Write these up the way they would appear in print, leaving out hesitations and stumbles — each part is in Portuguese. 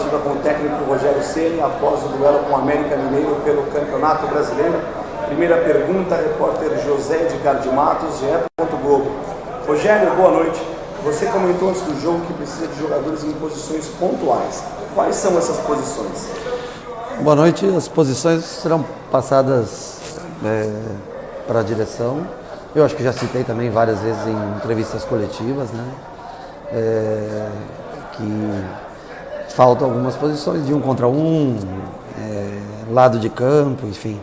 partida com o técnico Rogério Ceni após o duelo com o América Mineiro pelo Campeonato Brasileiro. Primeira pergunta, repórter José Edgar de Matos, GE. Globo. Rogério, boa noite. Você comentou antes do jogo que precisa de jogadores em posições pontuais. Quais são essas posições? Boa noite. As posições serão passadas para a direção. Eu acho que já citei também várias vezes em entrevistas coletivas, né? Que faltam algumas posições de 1 contra 1, lado de campo, enfim.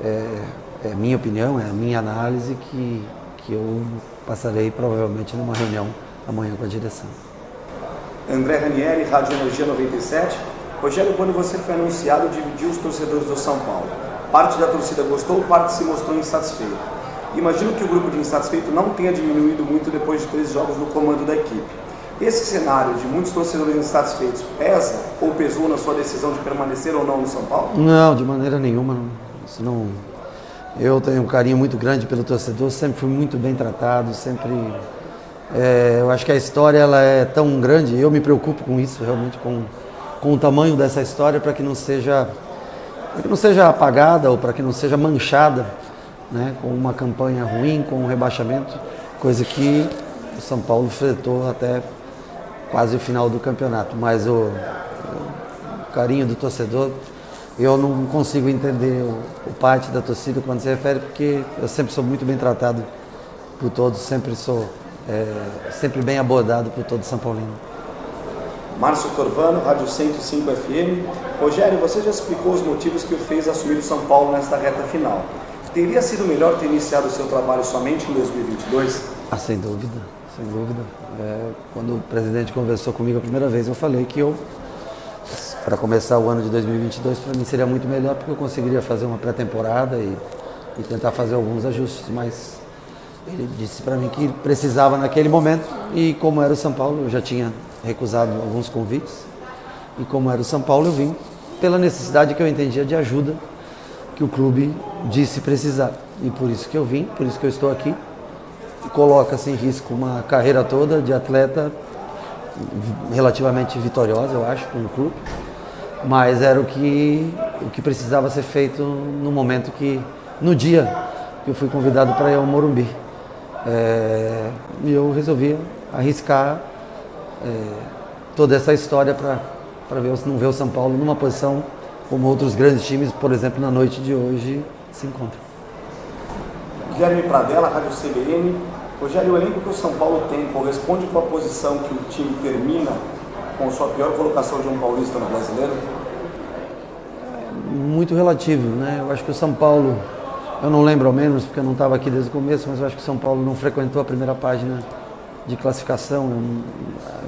É minha opinião, é a minha análise que eu passarei provavelmente numa reunião amanhã com a direção. André Ranieri, Rádio Energia 97. Rogério, quando você foi anunciado, dividiu os torcedores do São Paulo. Parte da torcida gostou, parte se mostrou insatisfeita. Imagino que o grupo de insatisfeitos não tenha diminuído muito depois de 3 jogos no comando da equipe. Esse cenário de muitos torcedores insatisfeitos pesa ou pesou na sua decisão de permanecer ou não no São Paulo? Não, de maneira nenhuma. Isso não. Eu tenho um carinho muito grande pelo torcedor, sempre fui muito bem tratado, sempre... eu acho que a história ela é tão grande, eu me preocupo com isso, realmente, com o tamanho dessa história, para que não seja apagada ou para que não seja manchada, né, com uma campanha ruim, com um rebaixamento, coisa que o São Paulo enfrentou até quase o final do campeonato. Mas o carinho do torcedor, eu não consigo entender o parte da torcida quando se refere, porque eu sempre sou muito bem tratado por todos, sempre sou sempre bem abordado por todo São Paulino. Márcio Torvano, Rádio 105 FM. Rogério, você já explicou os motivos que o fez assumir o São Paulo nesta reta final. Teria sido melhor ter iniciado o seu trabalho somente em 2022? Sem dúvida, sem dúvida. Quando o presidente conversou comigo a primeira vez, eu falei que para começar o ano de 2022, para mim seria muito melhor, porque eu conseguiria fazer uma pré-temporada e tentar fazer alguns ajustes, mas ele disse para mim que precisava naquele momento, e como era o São Paulo, eu já tinha recusado alguns convites, e como era o São Paulo, eu vim pela necessidade que eu entendia de ajuda que o clube disse precisar, e por isso que eu vim, por isso que eu estou aqui. Coloca-se em risco uma carreira toda de atleta relativamente vitoriosa, eu acho, com o clube, mas era o que precisava ser feito no momento no dia que eu fui convidado para ir ao Morumbi. E eu resolvi arriscar toda essa história para não ver o São Paulo numa posição como outros grandes times, por exemplo, na noite de hoje, se encontram. Guilherme Pradella, Rádio CBN. Rogério, o elenco que o São Paulo tem corresponde com a posição que o time termina com sua pior colocação de um paulista no Brasileiro? Muito relativo, né? Eu acho que o São Paulo, eu não lembro ao menos, porque eu não estava aqui desde o começo, mas eu acho que o São Paulo não frequentou a primeira página de classificação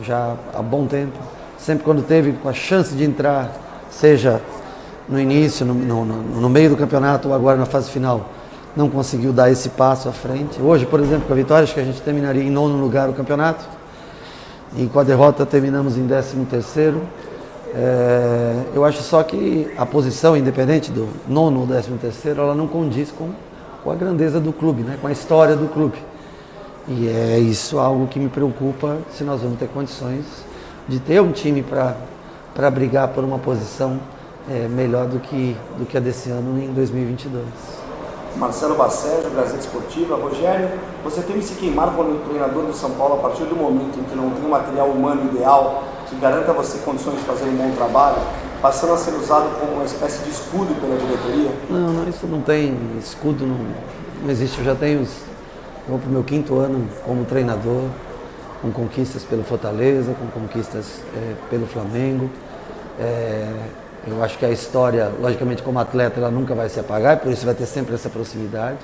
já há bom tempo. Sempre quando teve a chance de entrar, seja no início, no meio do campeonato ou agora na fase final, não conseguiu dar esse passo à frente. Hoje, por exemplo, com a vitória, acho que a gente terminaria em 9º lugar o campeonato, e com a derrota terminamos em 13º. Eu acho só que a posição, independente do 9º ou 13º, ela não condiz com a grandeza do clube, né? Com a história do clube. E é isso algo que me preocupa, se nós vamos ter condições de ter um time para brigar por uma posição melhor do que a desse ano em 2022. Marcelo Bacejo, Gazeta Esportiva. Rogério, você teme se queimar como treinador do São Paulo a partir do momento em que não tem um material humano ideal que garanta a você condições de fazer um bom trabalho, passando a ser usado como uma espécie de escudo pela diretoria? Não, isso não tem escudo, não existe. Eu vou para o meu 5º ano como treinador, com conquistas pelo Fortaleza, com conquistas pelo Flamengo. Eu acho que a história, logicamente, como atleta, ela nunca vai se apagar, por isso vai ter sempre essa proximidade.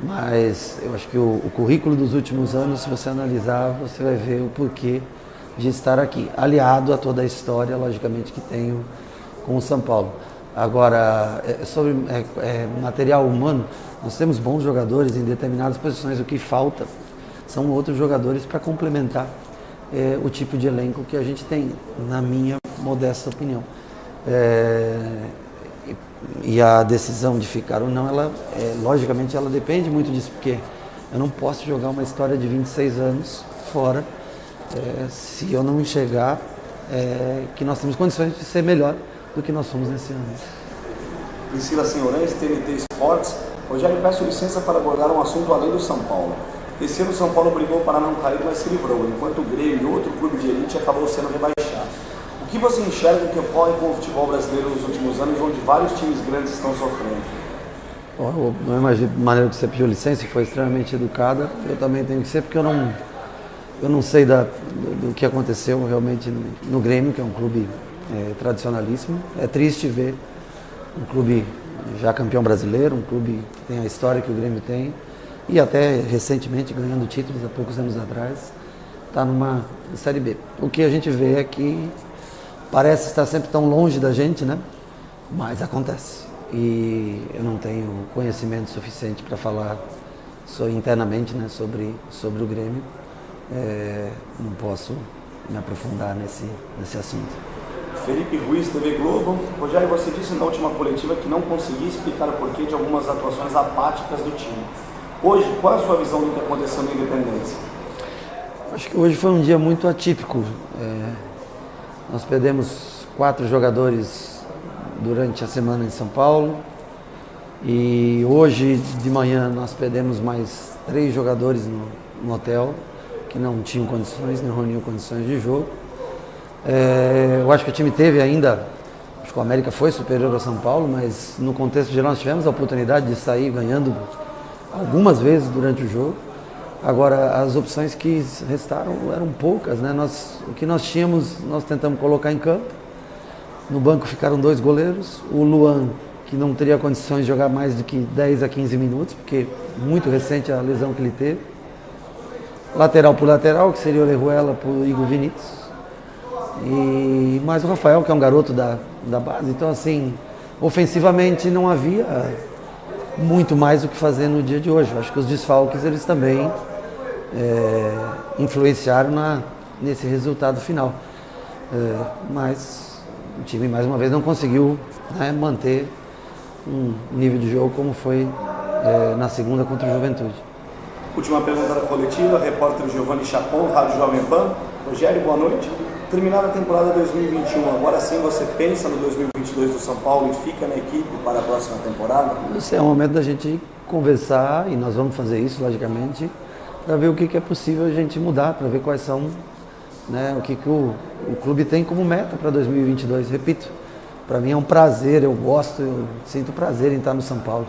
Mas eu acho que o currículo dos últimos anos, se você analisar, você vai ver o porquê de estar aqui, aliado a toda a história, logicamente, que tenho com o São Paulo. Agora, sobre material humano, nós temos bons jogadores em determinadas posições, o que falta são outros jogadores para complementar o tipo de elenco que a gente tem, na minha modesta opinião. E a decisão de ficar ou não, logicamente, ela depende muito disso, porque eu não posso jogar uma história de 26 anos fora se eu não enxergar que nós temos condições de ser melhor do que nós somos nesse ano. Priscila Senhorães, TNT Esportes. Rogério, peço licença para abordar um assunto além do São Paulo. Esse ano o São Paulo brigou para não cair, mas se livrou, enquanto o Grêmio e outro clube de elite acabou sendo rebaixado. O que você enxerga que ocorre com o futebol brasileiro nos últimos anos, onde vários times grandes estão sofrendo? Não imagino a maneira que você pediu licença, que foi extremamente educada. Eu também tenho que ser, porque eu não sei do que aconteceu realmente no Grêmio, que é um clube tradicionalíssimo. É triste ver um clube já campeão brasileiro, um clube que tem a história que o Grêmio tem, e até recentemente ganhando títulos há poucos anos atrás, está numa Série B. O que a gente vê é que parece estar sempre tão longe da gente, né? Mas acontece. E eu não tenho conhecimento suficiente para falar internamente, né, sobre o Grêmio. Não posso me aprofundar nesse assunto. Felipe Ruiz, TV Globo. Rogério, você disse na última coletiva que não conseguia explicar o porquê de algumas atuações apáticas do time. Hoje, qual é a sua visão do que aconteceu na Independência? Acho que hoje foi um dia muito atípico. Nós perdemos 4 jogadores durante a semana em São Paulo, e hoje de manhã nós perdemos mais 3 jogadores no hotel, que não tinham condições, não reuniam condições de jogo. Eu acho que o time teve ainda, acho que o América foi superior ao São Paulo, mas no contexto geral nós tivemos a oportunidade de sair ganhando algumas vezes durante o jogo. Agora, as opções que restaram eram poucas, né? O que nós tínhamos, nós tentamos colocar em campo. No banco ficaram 2 goleiros, o Luan, que não teria condições de jogar mais do que 10 a 15 minutos, porque muito recente a lesão que ele teve. Lateral por lateral, que seria o Orejuela por Igor Vinícius. E mais o Rafael, que é um garoto da base. Então, assim, ofensivamente não havia muito mais o que fazer no dia de hoje. Eu acho que os desfalques, eles também influenciaram nesse resultado final. Mas o time, mais uma vez, não conseguiu, né, manter um nível de jogo como foi na segunda contra o Juventude. Última pergunta da coletiva, repórter Giovanni Chacon, Rádio Jovem Pan. Rogério, boa noite. Terminada a temporada 2021, agora sim você pensa no 2022 do São Paulo e fica na equipe para a próxima temporada? Esse é o momento da gente conversar, e nós vamos fazer isso, logicamente, para ver o que é possível a gente mudar, para ver quais são, né, o que o clube tem como meta para 2022. Repito, para mim é um prazer, eu gosto, eu sinto prazer em estar no São Paulo.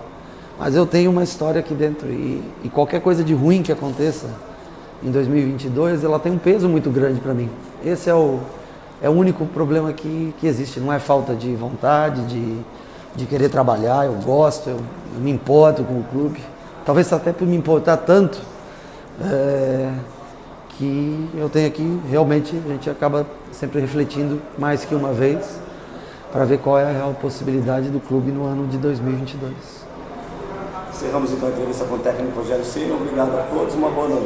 Mas eu tenho uma história aqui dentro, e qualquer coisa de ruim que aconteça em 2022, ela tem um peso muito grande para mim. Esse é o único problema que existe. Não é falta de vontade, de querer trabalhar. Eu gosto, eu me importo com o clube. Talvez até por me importar tanto, que eu tenho aqui, realmente, a gente acaba sempre refletindo mais que uma vez para ver qual é a real possibilidade do clube no ano de 2022. Encerramos então a entrevista com o técnico Rogério Ceni. Obrigado a todos, uma boa noite.